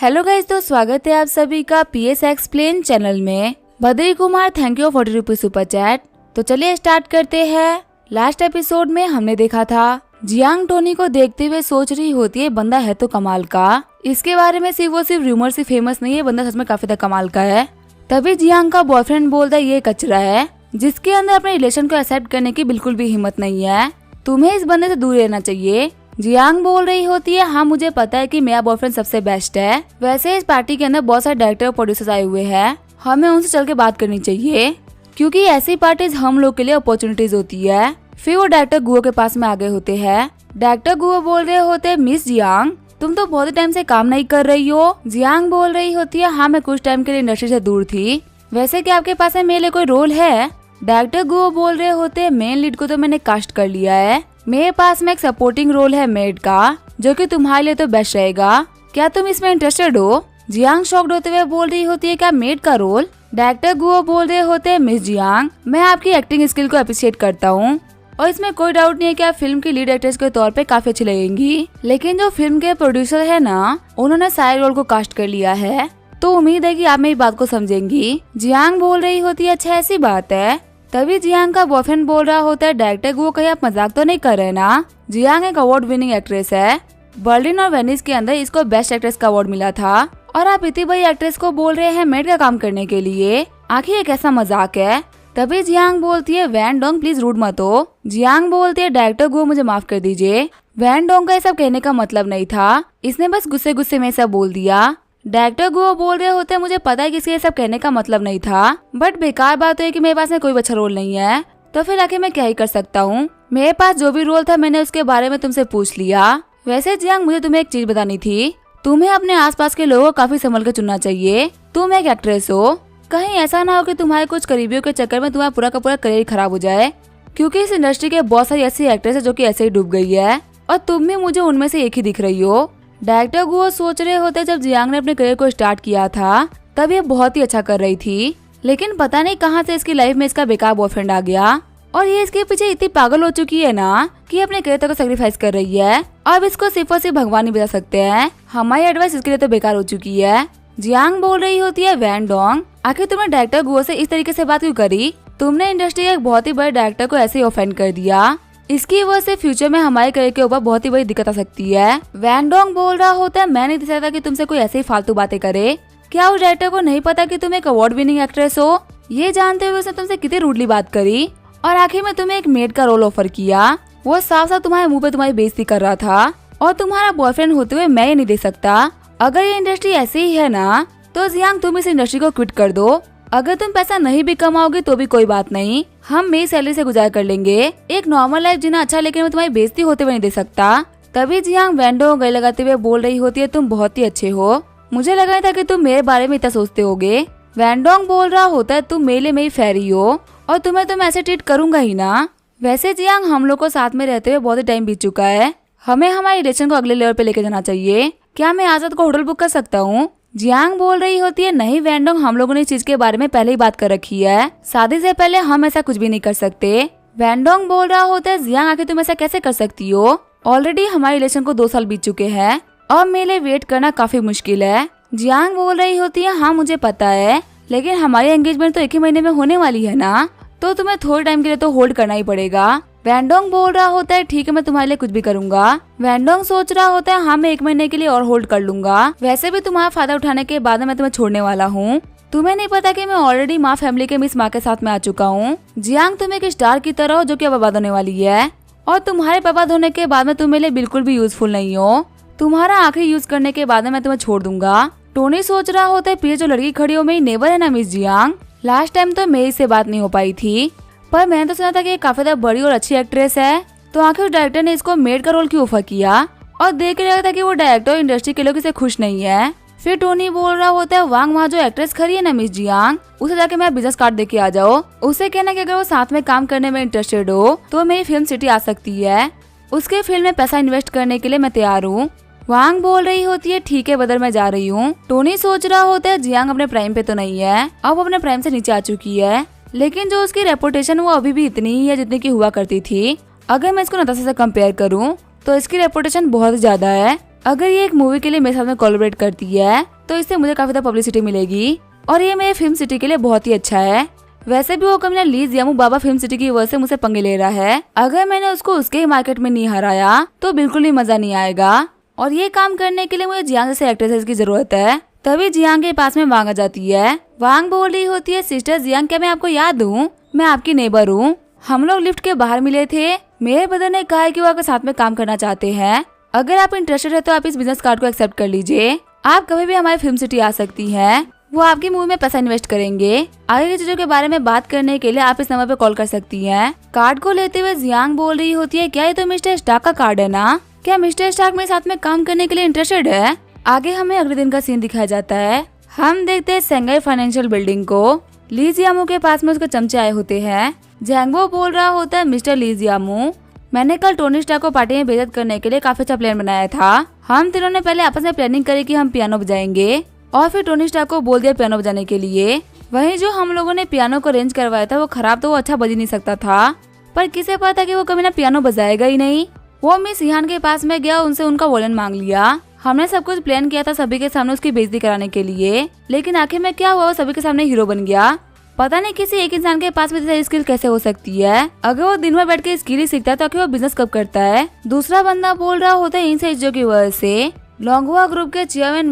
Hello guys, तो स्वागत है आप सभी का PS एक्सप्लेन चैनल में। Badri Kumar, thank you 40 rupees super chat. तो चलिए स्टार्ट करते हैं। लास्ट एपिसोड में हमने देखा था जियांग टोनी को देखते हुए सोच रही होती है बंदा है तो कमाल का। इसके बारे में सिर्फ रूमर से फेमस नहीं है, बंदा सच में काफी ज्यादा कमाल का है। तभी जियांग का बॉयफ्रेंड बोलता है ये कचरा है जिसके अंदर अपने रिलेशन को एक्सेप्ट करने की बिल्कुल भी हिम्मत नहीं है, तुम्हें इस बंदे से दूर रहना चाहिए। जियांग बोल रही होती है हाँ मुझे पता है कि मेरा बॉयफ्रेंड सबसे बेस्ट है, वैसे इस पार्टी के अंदर बहुत सारे डायरेक्टर और प्रोड्यूसर्स आए हुए हैं, हमें उनसे चल के बात करनी चाहिए क्योंकि ऐसी पार्टीज हम लोग के लिए अपॉर्चुनिटीज होती है। फिर वो डायरेक्टर गुओ के पास में आ गए होते हैं। डायरेक्टर गुओ बोल रहे होते हैं मिस जियांग तुम तो बहुत टाइम से काम नहीं कर रही हो। जियांग बोल रही होती है हाँ मैं कुछ टाइम के लिए इंडस्ट्री से दूर थी, वैसे क्या आपके पास में मेरे लिए कोई रोल है। डायरेक्टर गुओ बोल रहे होते हैं मेन लीड को तो मैंने कास्ट कर लिया है, मेरे पास में एक सपोर्टिंग रोल है मेड का जो कि तुम्हारे लिए तो बेस्ट रहेगा, क्या तुम इसमें इंटरेस्टेड हो। जियांग शॉक्ड होते हुए बोल रही होती है क्या मेड का रोल। डायरेक्टर गुओ बोल रहे होते हैं मिस जियांग मैं आपकी एक्टिंग स्किल को अप्रिशिएट करता हूँ और इसमें कोई डाउट नहीं है कि आप फिल्म की लीड एक्ट्रेस के तौर पे काफी अच्छी लगेंगी, लेकिन जो फिल्म के प्रोड्यूसर है ना उन्होंने सारे रोल को कास्ट कर लिया है, तो उम्मीद है कि आप मेरी बात को समझेंगी। जियांग बोल रही होती है अच्छा ऐसी बात है। तभी जियांग का बॉयफ्रेंड बोल रहा होता है डायरेक्टर वो कहीं आप मजाक तो नहीं कर रहे ना। जियांग एक अवार्ड विनिंग एक्ट्रेस है, बर्लिन और वेनिस के अंदर इसको बेस्ट एक्ट्रेस का अवार्ड मिला था और आप इतनी बड़ी एक्ट्रेस को बोल रहे हैं मेड का काम करने के लिए, आखिर ये कैसा मजाक है। तभी जियांग बोलती है वैन डोंग प्लीज रूड मत हो। जियांग बोलती है डायरेक्टर गो मुझे माफ कर दीजिए, वैन डोंग का ये सब कहने का मतलब नहीं था, इसने बस गुस्से गुस्से में सब बोल दिया। डायरेक्टर गो बोल रहे होते हैं मुझे पता है कि इसके सब कहने का मतलब नहीं था, बट बेकार बात है कि मेरे पास में कोई अच्छा रोल नहीं है, तो फिर आखिर मैं क्या ही कर सकता हूँ। मेरे पास जो भी रोल था मैंने उसके बारे में तुमसे पूछ लिया। वैसे जियांग मुझे तुम्हें एक चीज बतानी थी, तुम्हें अपने आसपास के लोगों को काफी संभल कर चुनना चाहिए। तुम एक एक्ट्रेस हो, कहीं ऐसा ना हो कि तुम्हारे कुछ करीबियों के चक्कर में तुम्हारा पूरा का पूरा करियर खराब हो जाए, क्योंकि इस इंडस्ट्री के बहुत सारी ऐसी एक्ट्रेस है जो कि ऐसे ही डूब गई है और तुम भी मुझे उनमें से एक ही दिख रही हो। डायरेक्टर गुओ सोच रहे होते जब जियांग ने अपने करियर को स्टार्ट किया था तब ये बहुत ही अच्छा कर रही थी, लेकिन पता नहीं कहां से इसकी लाइफ में इसका बेकार बॉयफ्रेंड आ गया और ये इसके पीछे इतनी पागल हो चुकी है ना कि अपने करियर तक को सैक्रिफाइस कर रही है। अब इसको सिर्फ और सिर्फ भगवान ही बता सकते हैं, हमारी एडवाइस इसके लिए तो बेकार हो चुकी है। जियांग बोल रही होती है वैन डोंग आखिर तुमने डायरेक्टर गुओ से इस तरीके से बात क्यों करी, तुमने इंडस्ट्री के एक बहुत ही बड़े डायरेक्टर को ऐसे ही ऑफेंड कर दिया, इसकी वजह से फ्यूचर में हमारे करियर के ऊपर बहुत ही बड़ी दिक्कत आ सकती है। वैन डोंग बोल रहा होता है मैं नहीं दे सकता कि तुमसे कोई ऐसे ही फालतू बातें करे, क्या उस डायरेक्टर को नहीं पता कि तुम एक अवार्ड विनिंग एक्ट्रेस हो। ये जानते हुए उसने तुमसे कितनी रूडली बात करी और आखिर में तुम्हें एक मेड का रोल ऑफर किया, वो साफ साफ तुम्हारे मुंह पे तुम्हारी बेइज्जती कर रहा था और तुम्हारा बॉयफ्रेंड होते हुए मैं ये नहीं दे सकता। अगर ये इंडस्ट्री ऐसी ही है ना तो जियांग तुम इस इंडस्ट्री को क्विट कर दो, अगर तुम पैसा नहीं भी कमाओगे तो भी कोई बात नहीं, हम मेरी सैलरी से गुजार कर लेंगे, एक नॉर्मल लाइफ जीना अच्छा, लेकिन मैं तुम्हारी बेइज्जती होते हुए नहीं दे सकता। तभी जियांग वैन डोंग गले लगाते हुए बोल रही होती है तुम बहुत ही अच्छे हो, मुझे लगा था कि तुम मेरे बारे में इतना सोचते होगे। वैन डोंग बोल रहा होता है तुम मेरे लिए मेरी फेरी हो और तुम्हें तो मैं ऐसे ट्रीट करूंगा ही ना। वैसे जियांग हम लोग को साथ में रहते हुए बहुत ही टाइम बीत चुका है, हमें हमारे रिलेशन को अगले लेवल पे लेके जाना चाहिए, क्या मैं आजाद को होटल बुक कर सकता हूँ। जियांग बोल रही होती है नहीं वैन डोंग हम लोगों ने इस चीज के बारे में पहले ही बात कर रखी है, शादी से पहले हम ऐसा कुछ भी नहीं कर सकते। वैन डोंग बोल रहा होता है जियांग आखिर तुम ऐसा कैसे कर सकती हो, ऑलरेडी हमारे रिलेशन को 2 साल बीत चुके हैं और मेरे लिए वेट करना काफी मुश्किल है। जियांग बोल रही होती है हाँ मुझे पता है, लेकिन हमारी एंगेजमेंट तो 1 ही महीने में होने वाली है ना, तो तुम्हें थोड़े टाइम के लिए तो होल्ड करना ही पड़ेगा। वैन डोंग बोल रहा होता है ठीक है मैं तुम्हारे लिए कुछ भी करूंगा। वैन डोंग सोच रहा होता है हाँ मैं 1 महीने के लिए और होल्ड कर लूंगा, वैसे भी तुम्हारा फायदा उठाने के बाद मैं तुम्हें छोड़ने वाला हूँ, तुम्हें नहीं पता कि मैं ऑलरेडी माँ फैमिली के मिस माँ के साथ में आ चुका हूँ। जियांग तुम एक स्टार की तरह हो जो कि अब बर्बाद होने वाली है और तुम्हारे बर्बाद होने के बाद में तुम मेरे लिए बिल्कुल भी यूजफुल नहीं हो, तुम्हारा आखिरी यूज करने के बाद में मैं तुम्हें छोड़ दूंगा। टोनी सोच रहा होता है पीछे जो लड़की खड़ी हो मेरी नेबर है ना मिस जियांग, लास्ट टाइम तो मेरी से बात नहीं हो पाई थी, पर मैंने तो सुना था कि ये काफी ज्यादा बड़ी और अच्छी एक्ट्रेस है, तो आखिर डायरेक्टर ने इसको मेड का रोल क्यों ऑफर किया और देख के लगा था कि वो डायरेक्टर इंडस्ट्री के लोग इसे खुश नहीं है। फिर टोनी बोल रहा होता है वांग वहाँ जो एक्ट्रेस खड़ी है ना मिस जियांग उसे जाके मैं बिजनेस कार्ड दे के आ जाओ, उसे कहना कि अगर वो साथ में काम करने में इंटरेस्टेड हो तो मेरी फिल्म सिटी आ सकती है, उसके फिल्म में पैसा इन्वेस्ट करने के लिए मैं तैयार हूँ। वांग बोल रही होती है ठीक है बदर मैं जा रही हूँ। टोनी सोच रहा होता है जियांग अपने प्राइम पे तो नहीं है, अब अपने प्राइम से नीचे आ चुकी है, लेकिन जो उसकी रेपुटेशन वो अभी भी इतनी ही है जितनी की हुआ करती थी। अगर मैं इसको नताशा से कंपेयर करूं तो इसकी रेपुटेशन बहुत ज्यादा है, अगर ये एक मूवी के लिए मेरे साथ में कोलैबोरेट करती है तो इससे मुझे काफी ज्यादा पब्लिसिटी मिलेगी और ये मेरे फिल्म सिटी के लिए बहुत ही अच्छा है। वैसे भी वो कमीना ली जियामू बाबा फिल्म सिटी की वजह से मुझसे पंगे ले रहा है। अगर मैंने उसको उसके ही मार्केट में नहीं हराया तो बिल्कुल ही मजा नहीं आएगा। और ये काम करने के लिए मुझे जियांग जैसे एक्ट्रेसेस की जरूरत है। तभी जियांग के पास में वांग आ जाती है। वांग बोल रही होती है, सिस्टर जियांग, क्या मैं आपको याद हूँ? मैं आपकी नेबर हूँ। हम लोग लिफ्ट के बाहर मिले थे। मेरे ब्रदर ने कहा है कि वो आपके साथ में काम करना चाहते हैं। अगर आप इंटरेस्टेड है तो आप इस बिजनेस कार्ड को एक्सेप्ट कर लीजिए। आप कभी भी हमारी फिल्म सिटी आ सकती हैं। वो आपकी मूवी में पैसा इन्वेस्ट करेंगे। आगे की चीजों के बारे में बात करने के लिए आप इस नंबर पे कॉल कर सकती हैं। कार्ड को लेते हुए जियांग बोल रही होती है, क्या ये तो मिस्टर स्टार्क का कार्ड है ना? क्या मिस्टर स्टार्क मेरे साथ में काम करने के लिए इंटरेस्टेड है? आगे हमें अगले दिन का सीन दिखाया जाता है। हम देखते हैं संघाई फाइनेंशियल बिल्डिंग को। ली जियामू के पास में उसके चमचे आए होते हैं। जैंगबो बोल रहा होता है, मिस्टर ली जियामू, मैंने कल टोनी स्टार्क को पार्टी में बेइज्जत करने के लिए काफी अच्छा प्लान बनाया था। हम तीनों ने पहले आपस में प्लानिंग करी कि हम पियानो बजाएंगे और फिर टोनी स्टार्क को बोल दिया पियानो बजाने के लिए। वहीं जो हम लोगों ने पियानो को अरेंज करवाया था वो खराब, तो वो अच्छा बज ही नहीं सकता था। पर किसे पता था कि वो कभी ना पियानो बजाएगा ही नहीं। वो मिस हियान के पास में गया, उनसे उनका वॉयलिन मांग लिया। हमने सब कुछ प्लान किया था सभी के सामने उसकी बेइज्जती कराने के लिए, लेकिन आखिर में क्या हुआ, वो सभी के सामने हीरो बन गया। पता नहीं किसी एक इंसान के पास में इतनी स्किल कैसे हो सकती है। अगर वो दिन भर बैठ के स्किल ही सीखता है तो आखिर वो बिजनेस कब करता है? दूसरा बंदा बोल रहा होता है, इन चीजों की वजह से लॉन्गवा ग्रुप के चेयरमैन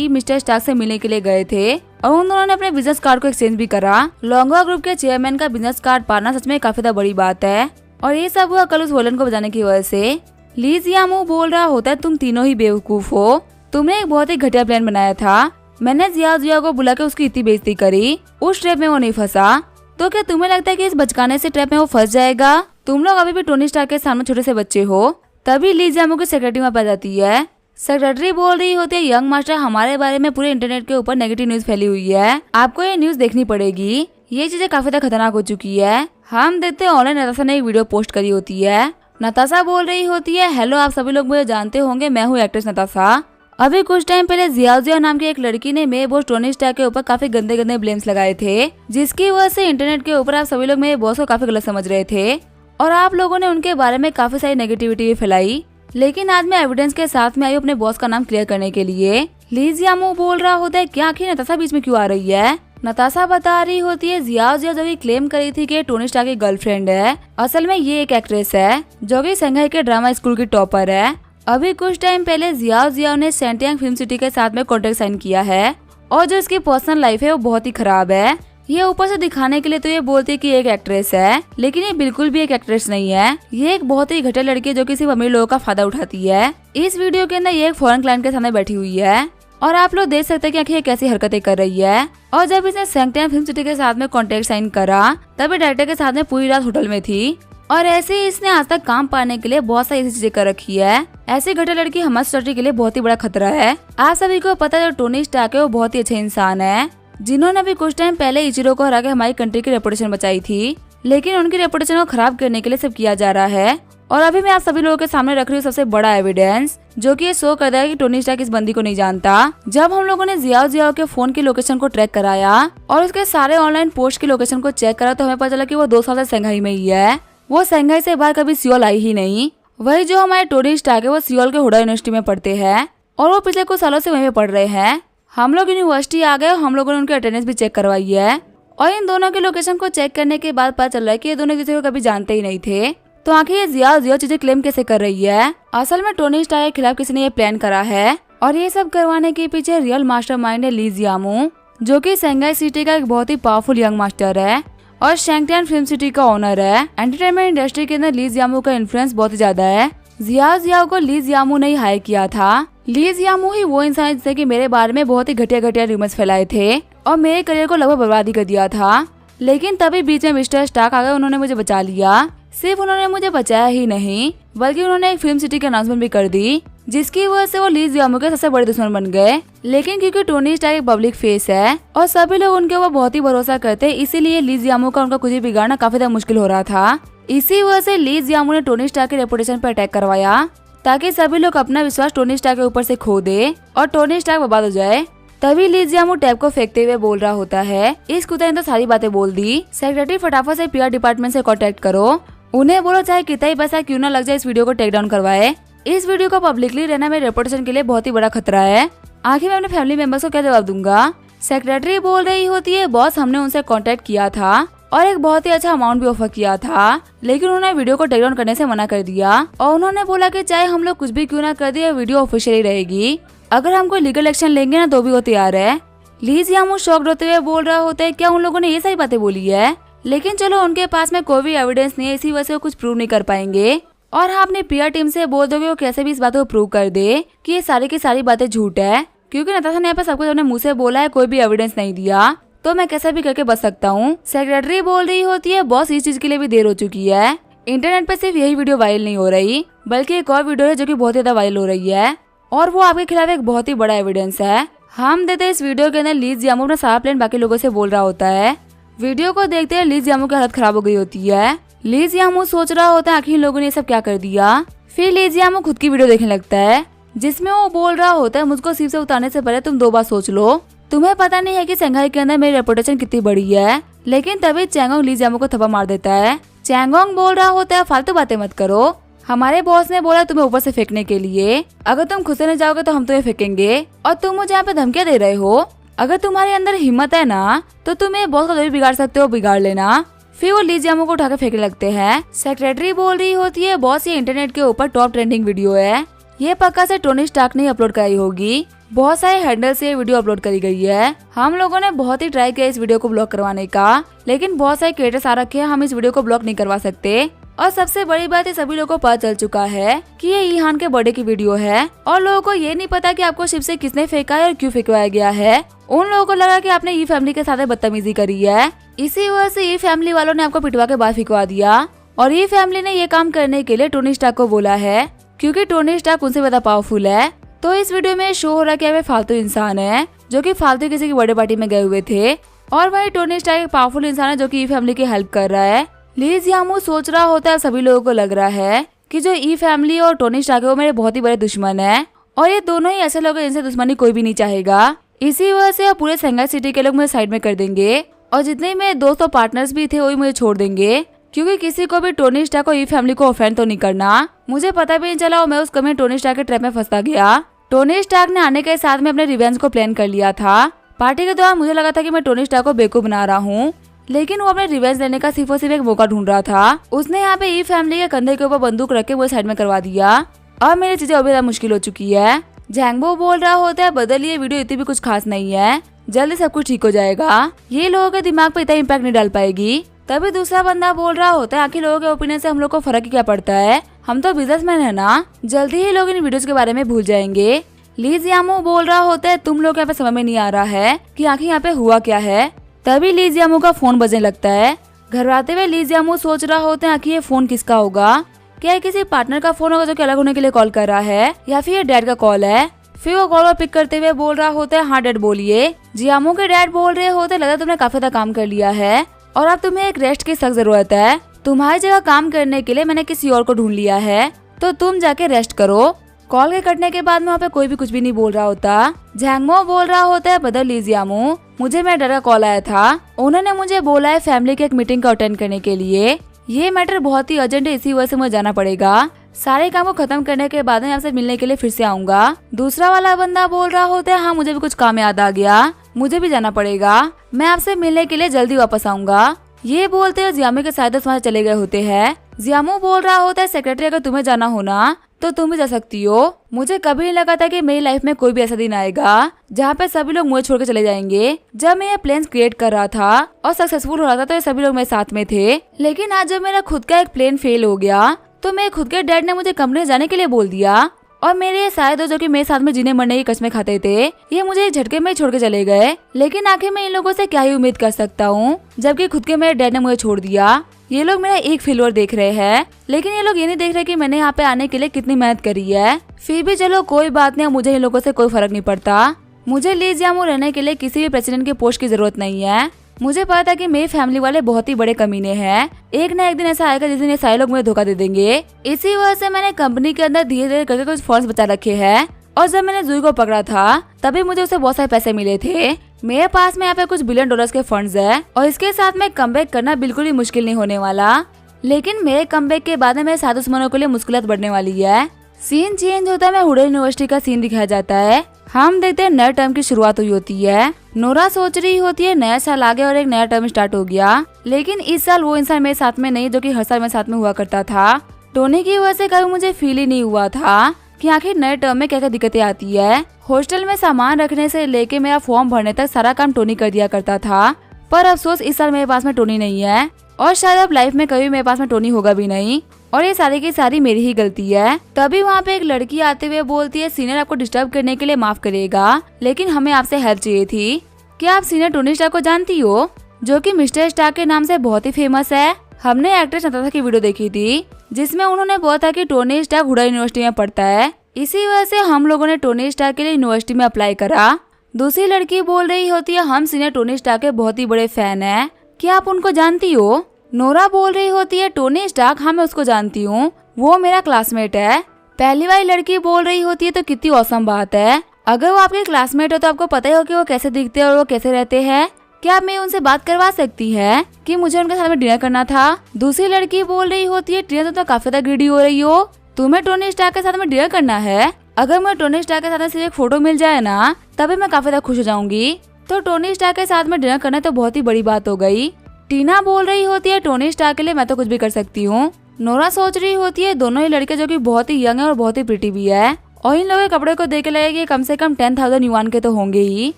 मिस्टर स्टार्क से मिलने के लिए गए थे और उन दोनों ने अपने बिजनेस कार्ड को एक्सचेंज भी करा। लॉन्गवा ग्रुप के चेयरमैन का बिजनेस कार्ड पाना सच में काफी बड़ी बात है और ये सब हुआ कल उस वॉयलिन को बजाने की वजह से। ली जियामू बोल रहा होता है, तुम तीनों ही बेवकूफ हो। तुमने एक बहुत ही घटिया प्लान बनाया था। मैंने जिया को बुला के उसकी इतनी बेइज्जती करी, उस ट्रैप में वो नहीं फंसा। तो क्या तुम्हें लगता है कि इस बचकाने से ट्रैप में वो फंस जाएगा? तुम लोग अभी भी टोनी स्टार्क के सामने छोटे से बच्चे हो। तभी ली जियामू की सेक्रेटरी वहाँ पे जाती है। सेक्रेटरी बोल रही होती है, यंग मास्टर, हमारे बारे में पूरे इंटरनेट के ऊपर नेगेटिव न्यूज फैली हुई है, आपको ये न्यूज देखनी पड़ेगी। ये चीजें काफी ज्यादा खतरनाक हो चुकी है। हम देखते हैं ऑनलाइन नताशा ने एक वीडियो पोस्ट करी होती है। नताशा बोल रही होती है, हेलो, आप सभी लोग मुझे जानते होंगे, मैं हूँ एक्ट्रेस नताशा। अभी कुछ टाइम पहले जिया नाम की एक लड़की ने मेरे बॉस टोनी स्टार्क के ऊपर काफी गंदे गंदे ब्लेम्स लगाए थे, जिसकी वजह से इंटरनेट के ऊपर आप सभी लोग मेरे बॉस को काफी गलत समझ रहे थे और आप लोगों ने उनके बारे में काफी सारी नेगेटिविटी भी फैलाई। लेकिन आज मैं एविडेंस के साथ में आई अपने बॉस का नाम क्लियर करने के लिए। ली जियामू बोल रहा होता है, क्या आखिर नताशा बीच में क्यों आ रही है? नताशा बता रही होती है, जिया जो कि क्लेम करी थी कि टोनी स्टार्क की गर्लफ्रेंड है, असल में ये एक एक्ट्रेस है जो कि संघाई के ड्रामा स्कूल की टॉपर है। अभी कुछ टाइम पहले जिया ने सेंटियांग फिल्म सिटी के साथ में कॉन्ट्रैक्ट साइन किया है और जो इसकी पर्सनल लाइफ है वो बहुत ही खराब है। ये ऊपर से दिखाने के लिए तो ये बोलती है कि एक एक्ट्रेस है, लेकिन ये बिल्कुल भी एक एक्ट्रेस नहीं है। ये एक बहुत ही घटिया लड़की है जो कि सिर्फ अमीर लोगों का फायदा उठाती है। इस वीडियो के अंदर ये एक फॉरेन क्लाइंट के सामने बैठी हुई है और आप लोग देख सकते हैं कि आखिर ये कैसी हरकतें कर रही है। और जब इसने सेंटियांग फिल्म सिटी के साथ में कॉन्ट्रैक्ट साइन करा तभी डायरेक्टर के साथ में पूरी रात होटल में थी और ऐसे ही इसने आज तक काम पाने के लिए बहुत सारी ऐसी चीजें कर रखी है। ऐसी घटिया लड़की हमारी सोसाइटी के लिए बहुत ही बड़ा खतरा है। आप सभी को पता है जो टोनी स्टार्क है वो बहुत ही अच्छे इंसान है, जिन्होंने अभी कुछ टाइम पहले इचिरो को हरा के हमारी कंट्री की रेपुटेशन बचाई थी, लेकिन उनकी रेपुटेशन को खराब करने के लिए सब किया जा रहा है। और अभी मैं आप सभी लोगों के सामने रख रही हूँ सबसे बड़ा एविडेंस, जो कि ये शो कर रहा है कि टोनी स्टार्क इस बंदी को नहीं जानता। जब हम लोगों ने जिया के फोन की लोकेशन को ट्रैक कराया और उसके सारे ऑनलाइन पोस्ट की लोकेशन को चेक करा तो हमें पता चला कि वो 2 साल से संघाई में ही है। वो संघाई से बाहर कभी सियोल आई ही नहीं। वही जो हमारे टोनी स्टार्क है वो सियोल के हुडा यूनिवर्सिटी में पढ़ते हैं और वो पिछले कुछ सालों से वहीं पे पढ़ रहे हैं। हम लोग यूनिवर्सिटी आ गए और हम लोगों ने उनकी अटेंडेंस भी चेक करवाई है और इन दोनों की लोकेशन को चेक करने के बाद पता चल रहा है कि ये दोनों दूसरे को कभी जानते ही नहीं थे। तो आखिर ये जिया चीजें क्लेम कैसे कर रही है? असल में टोनी स्टार्क के खिलाफ किसी ने ये प्लान करा है और ये सब करवाने के पीछे रियल मास्टरमाइंड है ली जियामू, जो कि संघाई सिटी का एक बहुत ही पावरफुल यंग मास्टर है और शैंगटियान फिल्म सिटी का ओनर है। एंटरटेनमेंट इंडस्ट्री के अंदर ली जियामू का इन्फ्लुएंस बहुत ही ज्यादा है। जिया को ली जियामू ने हायर किया था। ली जियामू ही वो इंसान जिसने कि मेरे बारे में बहुत ही घटिया रूमर्स फैलाए थे और मेरे करियर को लगभग बर्बादी कर दिया था। लेकिन तभी बीच में मिस्टर स्टार्क आ गए, उन्होंने मुझे बचा लिया। सिर्फ उन्होंने मुझे बचाया ही नहीं बल्कि उन्होंने एक फिल्म सिटी की अनाउंसमेंट भी कर दी, जिसकी वजह से वो ली जियामू के सबसे बड़े दुश्मन बन गए। लेकिन क्योंकि टोनी स्टार्क एक पब्लिक फेस है और सभी लोग उनके ऊपर बहुत ही भरोसा करते, इसीलिए ली जियामू का उनका कुछ भी बिगाड़ना काफी ज्यादा मुश्किल हो रहा था। इसी वजह से ली जियामू ने टोनी स्टार्क की रेपुटेशन पर अटैक करवाया ताकि सभी लोग अपना विश्वास टोनी स्टार्क के ऊपर से खो दे और टोनी स्टार्क बर्बाद हो जाए। तभी ली जियामू टैब को फेंकते हुए बोल रहा होता है, इस कुत्ते ने तो सारी बातें बोल दी, सेक्रेटरी फटाफट से PR डिपार्टमेंट से कांटेक्ट करो, उन्हें बोलो चाहे कितना ही पैसा क्यों ना लग जाए इस वीडियो को टेक डाउन करवाए। इस वीडियो को पब्लिकली रहना मेरे रेपुटेशन के लिए बहुत ही बड़ा खतरा है। आखिर मैं अपने फैमिली मेंबर्स को क्या जवाब दूंगा। सेक्रेटरी बोल रही होती है, बॉस हमने उनसे कांटेक्ट किया था और एक बहुत ही अच्छा अमाउंट भी ऑफर किया था, लेकिन उन्होंने वीडियो को टेक डाउन करने से मना कर दिया और उन्होंने बोला कि चाहे हम लोग कुछ भी क्यों ना कर दिए, वीडियो ऑफिशियली रहेगी। अगर हम कोई लीगल एक्शन लेंगे ना तो भी वो तैयार है। ली जियामू शॉक्ड होते हुए बोल रहा होता है, क्या उन लोगों ने ये सारी बातें बोली है? लेकिन चलो उनके पास में कोई भी एविडेंस नहीं है, इसी वजह से वो कुछ प्रूव नहीं कर पाएंगे। और हाँ, अपनी पीआर टीम से बोल दोगे वो कैसे भी इस बात को प्रूव कर दे कि ये सारी की सारी बातें झूठ है, क्योंकि नताशा ने यहाँ पे सब कुछ अपने मुंह से बोला है, कोई भी एविडेंस नहीं दिया, तो मैं कैसे भी करके बच सकता हूँ। सेक्रेटरी बोल रही होती है, बॉस इस चीज के लिए भी देर हो चुकी है। इंटरनेट पे सिर्फ यही वीडियो वायरल नहीं हो रही, बल्कि एक और वीडियो है जो कि बहुत ज्यादा वायरल हो रही है और वो आपके खिलाफ एक बहुत ही बड़ा एविडेंस है। हम देते हैं इस वीडियो के अंदर ली जियामू अपना सारा प्लान बाकी लोगों से बोल रहा होता है। वीडियो को देखते हैं ली जियामू की हालत खराब हो गई होती है। ली जियामू सोच रहा होता है आखिर इन लोगों ने सब क्या कर दिया। फिर ली जियामू खुद की वीडियो देखने लगता है जिसमें वो बोल रहा होता है, मुझको सीट से उतारने से पहले तुम 2 बार सोच लो। तुम्हें पता नहीं है कि शंघाई के अंदर मेरी रेपुटेशन कितनी बड़ी है। लेकिन तभी चैंगोंग ली जियामू को थप्पड़ मार देता है। चैंगोंग बोल रहा होता है, फालतू बातें मत करो, हमारे बॉस ने बोला तुम्हें ऊपर से फेंकने के लिए, अगर तुम खुद से नहीं जाओगे तो हम तुम्हें फेंकेंगे और तुम मुझे यहाँ पे धमकियां दे रहे हो। अगर तुम्हारे अंदर हिम्मत है ना तो तुम ये बॉस को जो भी बिगाड़ सकते हो बिगाड़ लेना। फिर वो ली जियामू को उठा के फेंकने लगते हैं। सेक्रेटरी बोल रही होती है, बॉस ये इंटरनेट के ऊपर टॉप ट्रेंडिंग वीडियो है, ये पक्का से टोनी स्टार्क ने अपलोड कराई होगी। बहुत सारे हैंडल से ये वीडियो अपलोड करी गई है। हम लोगों ने बहुत ही ट्राई किया इस वीडियो को ब्लॉक करवाने का, लेकिन बहुत सारे क्रिएटर्स आ रखे हैं, हम इस वीडियो को ब्लॉक नहीं करवा सकते। और सबसे बड़ी बात है, सभी लोगों को पता चल चुका है कि ये ईहान के बर्थडे की वीडियो है और लोगों को ये नहीं पता कि आपको शिप से किसने फेंका है और क्यों फेंकवाया गया है। उन लोगों को लगा कि आपने ई फैमिली के साथ बदतमीजी करी है, इसी वजह से ई फैमिली वालों ने आपको पिटवा के बाहर फेंकवा दिया। और ई फैमिली ने ये काम करने के लिए टोनी स्टार्क को बोला है, क्योंकि टोनी स्टार्क उनसे ज्यादा पावरफुल है। तो इस वीडियो में शो हो रहा है कि वे फालतू इंसान है जो कि फालतू किसी की बर्थडे पार्टी में गए हुए थे, और वही टोनी स्टार्क एक पावरफुल इंसान है जो कि ई फैमिली की हेल्प कर रहा है। ली जियामू सोच रहा होता है, सभी लोगों को लग रहा है कि जो ई फैमिली और टोनी स्टार्क है वो मेरे बहुत ही बड़े दुश्मन है, और ये दोनों ही ऐसे लोग हैं जिनसे दुश्मनी कोई भी नहीं चाहेगा। इसी वजह से पूरे शंघाई सिटी के लोग मुझे साइड में कर देंगे और जितने मेरे दोस्त और पार्टनर्स भी थे वही मुझे छोड़ देंगे, क्योंकि किसी को भी टोनी स्टार्क और ई फैमिली को ऑफेंड तो नहीं करना। मुझे पता भी नहीं चला और मैं उस कमी टोनी स्टार्क के ट्रैप में फंसता गया। टोनी स्टार्क ने आने के साथ में अपने रिवेंज को प्लान कर लिया था। पार्टी के दौरान मुझे लगा था कि मैं टोनी स्टार्क को बेवकूफ बना रहा हूँ, लेकिन वो अपने रिवेंज लेने का सिर्फ और सिर्फ एक मौका ढूंढ रहा था। उसने यहाँ पे ई फैमिली के कंधे के ऊपर बंदूक रख के मुझे साइड में करवा दिया और मेरी चीजें अभी ज्यादा मुश्किल हो चुकी है। जैंगबो बोल रहा होता है, बदलिए वीडियो इतनी भी कुछ खास नहीं है, जल्दी सब कुछ ठीक हो जाएगा, ये लोगों के दिमाग पे इतना इम्पैक्ट नहीं डाल पाएगी। तभी दूसरा बंदा बोल रहा होता है, आखिर लोगों के ओपिनियन से हम लोग को फर्क ही क्या पड़ता है, हम तो बिजनेसमैन है ना, जल्दी ही लोग इन वीडियोस के बारे में भूल जाएंगे। ली जियामू बोल रहा होता है, तुम लोग यहाँ पे समझ में नहीं आ रहा है कि आखिर यहाँ पे हुआ क्या है। तभी ली जियामू का फोन बजने लगता है। घर आते हुए ली जियामू सोच रहा होता है, आखिर ये फोन किसका होगा, क्या ये किसी पार्टनर का फोन होगा जो कि अलग होने के लिए कॉल कर रहा है, या फिर ये डैड का कॉल है। फिर वो कॉल पिक करते हुए बोल रहा होता है, हाँ डैड बोलिए। जियामू के डैड बोल रहे होते, लगता तुमने काफी ज्यादा काम कर लिया है और अब तुम्हें एक रेस्ट की सख्त जरूरत है, तुम्हारी जगह काम करने के लिए मैंने किसी और को ढूंढ लिया है, तो तुम जाके रेस्ट करो। कॉल के कटने के बाद में वहाँ पे कोई भी कुछ भी नहीं बोल रहा होता। जैंगमो बोल रहा होता है, बदल ली जियामू, मुझे मेरे डर का कॉल आया था, उन्होंने मुझे बोला है फैमिली के एक मीटिंग को अटेंड करने के लिए, ये मैटर बहुत ही अर्जेंट है, इसी वजह से मुझे जाना पड़ेगा, सारे काम को खत्म करने के बाद मैं आपसे मिलने के लिए फिर से आऊंगा। दूसरा वाला बंदा बोल रहा होता है, हाँ मुझे भी कुछ काम याद आ गया, मुझे भी जाना पड़ेगा, मैं आपसे मिलने के लिए जल्दी वापस आऊंगा। ये बोलते हुए जियामू के साथ वहाँ चले गए होते हैं। जियामू बोल रहा होता है, सेक्रेटरी अगर तुम्हें जाना होना तो तुम भी जा सकती हो, मुझे कभी नहीं लगा था कि मेरी लाइफ में कोई भी ऐसा दिन आएगा जहाँ पे सभी लोग मुझे छोड़ के चले जाएंगे। जब मैं ये प्लेन्स क्रिएट कर रहा था और सक्सेसफुल हो रहा था तो ये सभी लोग मेरे साथ में थे, लेकिन आज जब मेरा खुद का एक प्लेन फेल हो गया तो मेरे खुद के डैड ने मुझे कंपनी जाने के लिए बोल दिया और मेरे ये सारे दोस्त जो कि मेरे साथ में जीने मरने की कसमें खाते थे, ये मुझे झटके में छोड़ के चले गए। लेकिन आखिर मैं इन लोगों से क्या ही उम्मीद कर सकता हूँ जबकि खुद के मेरे डैड ने मुझे छोड़ दिया। ये लोग मेरा एक फेलियर देख रहे हैं, लेकिन ये लोग ये नहीं देख रहे कि मैंने यहाँ पे आने के लिए कितनी मेहनत करी है। फिर भी चलो कोई बात नहीं, मुझे इन लोगों से कोई फर्क नहीं पड़ता। मुझे ली जियामू रहने के लिए किसी भी प्रेसिडेंट के पोस्ट की जरूरत नहीं है। मुझे पता था कि मेरी फैमिली वाले बहुत ही बड़े कमीने हैं, एक न एक दिन ऐसा आएगा जिस दिन ये सारे लोग मुझे धोखा दे देंगे। इसी वजह से मैंने कंपनी के अंदर धीरे धीरे करके कुछ फंड्स बचा रखे हैं, और जब मैंने जूही को पकड़ा था तभी मुझे उसे बहुत सारे पैसे मिले थे। मेरे पास में यहाँ पे कुछ $1 बिलियन के फंड्स है और इसके साथ में कमबैक करना बिल्कुल ही मुश्किल नहीं होने वाला। लेकिन मेरे कमबैक के बाद में मेरे साथ दुश्मनों के लिए मुश्किलात बढ़ने वाली है। सीन चेंज होता है, मैं हुडा यूनिवर्सिटी का सीन दिखाया जाता है। हम देखते हैं नए टर्म की शुरुआत हुई होती है। नोरा सोच रही होती है नया साल आ गया और एक नया टर्म स्टार्ट हो गया, लेकिन इस साल वो इंसान मेरे साथ में नहीं जो कि हर साल मेरे साथ में हुआ करता था। टोनी की वजह से कभी मुझे फील ही नहीं हुआ था कि आखिर नए टर्म में क्या क्या दिक्कतें आती है। हॉस्टल में सामान रखने से लेके मेरा फॉर्म भरने तक सारा काम टोनी कर दिया करता था, पर अफसोस इस साल मेरे पास में टोनी नहीं है और शायद अब लाइफ में कभी मेरे पास में टोनी होगा भी नहीं और ये सारी की सारी मेरी ही गलती है। तभी वहाँ पे एक लड़की आते हुए बोलती है सीनियर आपको डिस्टर्ब करने के लिए माफ करेगा, लेकिन हमें आपसे हेल्प चाहिए थी। क्या आप सीनियर टोनी स्टार्क को जानती हो, जो कि मिस्टर स्टार्क के नाम से बहुत ही फेमस है। हमने एक्ट्रेस नताशा की वीडियो देखी थी जिसमें उन्होंने बोला था कि टोनी स्टार्क हुडा यूनिवर्सिटी में पढ़ता है, इसी वजह से हम लोगों ने टोनी स्टार्क के लिए यूनिवर्सिटी में अप्लाई करा। दूसरी लड़की बोल रही होती है हम सीनियर टोनी स्टार्क के बहुत ही बड़े फैन हैं, क्या आप उनको जानती हो। नोरा बोल रही होती है टोनी स्टार्क, हाँ मैं उसको जानती हूँ, वो मेरा क्लासमेट है। पहली वाली लड़की बोल रही होती है तो कितनी औसम बात है, अगर वो आपके क्लासमेट हो तो आपको पता ही हो कि वो कैसे दिखते हैं और वो कैसे रहते हैं। क्या आप मैं उनसे बात करवा सकती है कि मुझे उनके साथ में डिनर करना था। दूसरी लड़की बोल रही होती है टीना तो काफी ज्यादा ग्रीडी हो रही हो, तुम्हें टोनी स्टार्क के साथ में डिनर करना है। अगर मुझे टोनी स्टार्क के साथ में सिर्फ एक फोटो मिल जाए ना तभी मैं काफी ज्यादा खुश हो जाऊंगी। तो टोनी स्टार्क के साथ में डिनर करना तो बहुत ही बड़ी बात हो गई। टीना बोल रही होती है टोनी स्टार्क के लिए मैं तो कुछ भी कर सकती हूँ। नोरा सोच रही होती है दोनों ही लड़के जो कि बहुत ही यंग है और बहुत ही प्रिटी भी है, और इन लोगों के कपड़े को देख के लगेगा कम से कम 10,000 युआन के तो होंगे ही।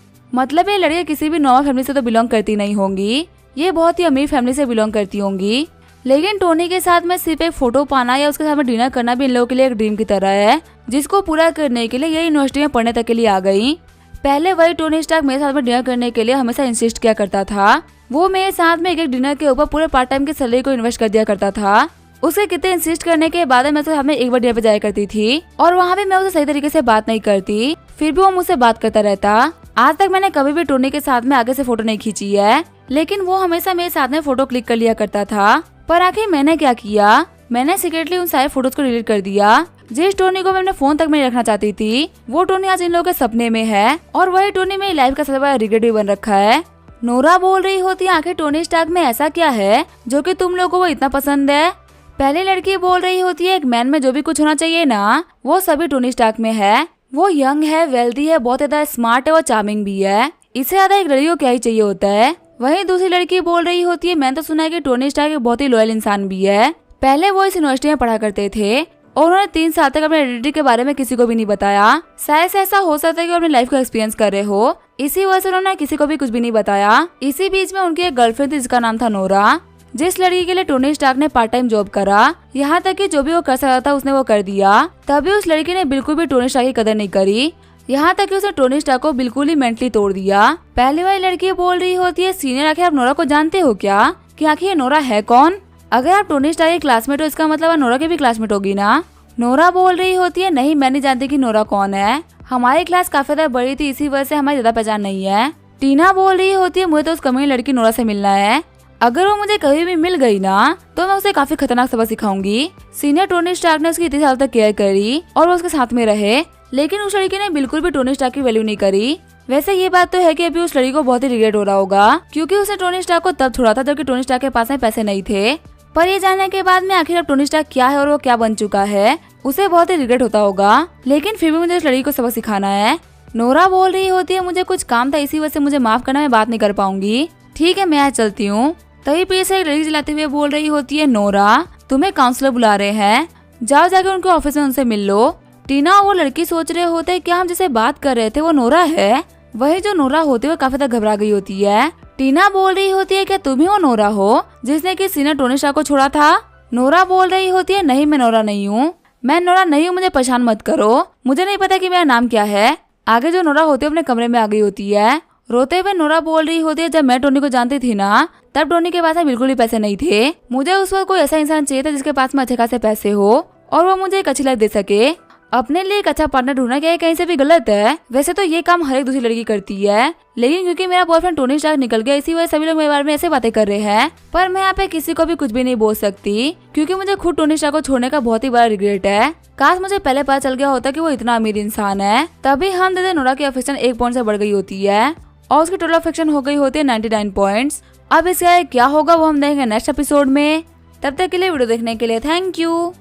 मतलब ये लड़के किसी भी नॉर्मल फैमिली से तो बिलोंग करती नहीं होंगी, ये बहुत ही अमीर फैमिली से बिलोंग करती होंगी। लेकिन टोनी के साथ में सिर्फ एक फोटो पाना या उसके साथ में डिनर करना भी इन लोगों के लिए एक ड्रीम की तरह है, जिसको पूरा करने के लिए ये यूनिवर्सिटी में पढ़ने तक के लिए आ गई। पहले वही टोनी स्टार्क मेरे साथ में डिनर करने के लिए हमेशा इंसिस्ट किया करता था, वो मेरे साथ में एक डिनर के ऊपर पूरे पार्ट टाइम की सैलरी को इन्वेस्ट कर दिया करता था। उसे कितने इंसिस्ट करने के बाद मैं तो हमें एक बार डिनर पे जाया करती थी और वहाँ भी मैं उसे सही तरीके से बात नहीं करती, फिर भी वो मुझसे बात करता रहता। आज तक मैंने कभी भी टोनी के साथ में आगे से फोटो नहीं खींची है, लेकिन वो हमेशा मेरे साथ में फोटो क्लिक कर लिया करता था। पर आखिर मैंने क्या किया, मैंने सीक्रेटली उन सारे फोटोज को डिलीट कर दिया। जिस टोनी को मैं अपने फोन तक में रखना चाहती थी वो टोनी आज इन लोगों के सपने में है और वही टोनी मेरी लाइफ का सबसे बड़ा रिग्रेट भी बन रखा है। नोरा बोल रही होती है आखिर टोनी स्टार्क में ऐसा क्या है जो कि तुम लोगों को वो इतना पसंद है। पहली लड़की बोल रही होती है एक मैन में जो भी कुछ होना चाहिए ना वो सभी टोनी स्टार्क में है, वो यंग है, वेल्दी है, बहुत ज्यादा स्मार्ट है और चार्मिंग भी है, इससे ज्यादा एक लड़की को क्या ही चाहिए होता है। वहीं दूसरी लड़की बोल रही होती है मैंने तो सुना है कि टोनी स्टार्क एक बहुत ही लॉयल इंसान भी है। पहले वो इस यूनिवर्सिटी में पढ़ा करते थे और उन्होंने 3 साल तक अपने आइडेंटिटी के बारे में किसी को भी नहीं बताया। शायद से ऐसा हो सकता है कि अपनी लाइफ को एक्सपीरियंस कर रहे हो, इसी वजह से उन्होंने किसी को भी कुछ भी नहीं बताया। इसी बीच में उनकी एक गर्लफ्रेंड थी जिसका नाम था नोरा, जिस लड़की के लिए टोनी स्टार्क ने पार्ट टाइम जॉब करा, यहाँ तक कि जो भी वो कर सकता था उसने वो कर दिया। तभी उस लड़की ने बिल्कुल भी टोनी स्टार्क की कदर नहीं करी, यहाँ तक कि उसने टोनी स्टार्क को बिल्कुल ही मेंटली तोड़ दिया। पहली वाली लड़की बोल रही होती है सीनियर आखिर आप नोरा को जानते हो क्या, कि आखिर ये नोरा है कौन। अगर आप टोनी स्टार्क के क्लासमेट हो इसका मतलब आप नोरा के भी क्लासमेट होगी ना। नोरा बोल रही होती है नहीं मैं नहीं जानती कि नोरा कौन है, हमारी क्लास काफी ज्यादा बड़ी थी इसी वजह से हमारी ज्यादा पहचान नहीं है। टीना बोल रही होती है मुझे तो उस कमीनी लड़की नोरा से मिलना है, अगर वो मुझे कभी भी मिल गई ना तो मैं उसे काफी खतरनाक सबक सिखाऊंगी। सीनियर टोनी स्टार्क ने उसकी इतने साल तक केयर करी और वो उसके साथ में रहे, लेकिन उस लड़की ने बिल्कुल भी टोनी स्टार्क की वैल्यू नहीं करी। वैसे ये बात तो है कि अभी उस लड़की को बहुत ही रिग्रेट हो रहा होगा क्योंकि उसने टोनी स्टार्क को तब छोड़ा था जबकि टोनी स्टार्क के पास में पैसे नहीं थे। पर ये जानने के बाद में आखिर अब टोनी स्टार्क क्या है और वो क्या बन चुका है उसे बहुत ही रिग्रेट होता होगा, लेकिन फिर भी मुझे उस लड़की को सबक सिखाना है। नोरा बोल रही होती है मुझे कुछ काम था इसी वजह से मुझे माफ करना, मैं बात नहीं कर पाऊंगी। ठीक है मैं आज चलती हूँ। तभी पीछे से एक लड़की चलाते हुए बोल रही होती है नोरा तुम्हें काउंसलर बुला रहे हैं, जाओ जाके उनके ऑफिस में उनसे मिल लो। टीना और वो लड़की सोच रहे होते हैं क्या हम जिसे बात कर रहे थे वो नोरा है। वही जो नोरा होती है वो काफी ज्यादा घबरा गई होती है। टीना बोल रही होती है क्या तुम ही वो नोरा हो जिसने कि सीनियर टोनी स्टार्क को छोड़ा था। नोरा बोल रही होती है नहीं मैं नोरा नहीं हूँ, मैं नोरा नहीं हूँ, मुझे परेशान मत करो, मुझे नहीं पता कि मेरा नाम क्या है। आगे जो नोरा होती है अपने कमरे में आ गई होती है। रोते हुए नोरा बोल रही होती है जब मैं टोनी को जानती थी ना तब टोनी के पास में बिल्कुल भी पैसे नहीं थे, मुझे उस वक्त कोई ऐसा इंसान चाहिए था जिसके पास में अच्छे खासे पैसे हो और वो मुझे एक अच्छी लाइफ दे सके। अपने लिए एक अच्छा पार्टनर ढूंढना क्या कहीं से भी गलत है। वैसे तो ये काम हर एक दूसरी लड़की करती है, लेकिन क्योंकि मेरा बॉयफ्रेंड टोनी स्टार्क निकल गया इसी वजह सभी लोग मेरे बारे में ऐसे बातें कर रहे हैं। पर मैं यहाँ पे किसी को भी कुछ भी नहीं बोल सकती क्योंकि मुझे खुद टोनी स्टार्क को छोड़ने का बहुत ही बड़ा रिग्रेट है। काश मुझे पहले पता चल गया होता कि वो इतना अमीर इंसान है। तभी हम दे नोरा की अफेक्शन 1 पॉइंट से बढ़ गई होती है और उसकी टोटल अफेक्शन हो गई होती है 99 पॉइंट्स। अब इसका क्या होगा वो हम देखेंगे नेक्स्ट एपिसोड में। तब तक के लिए वीडियो देखने के लिए थैंक यू।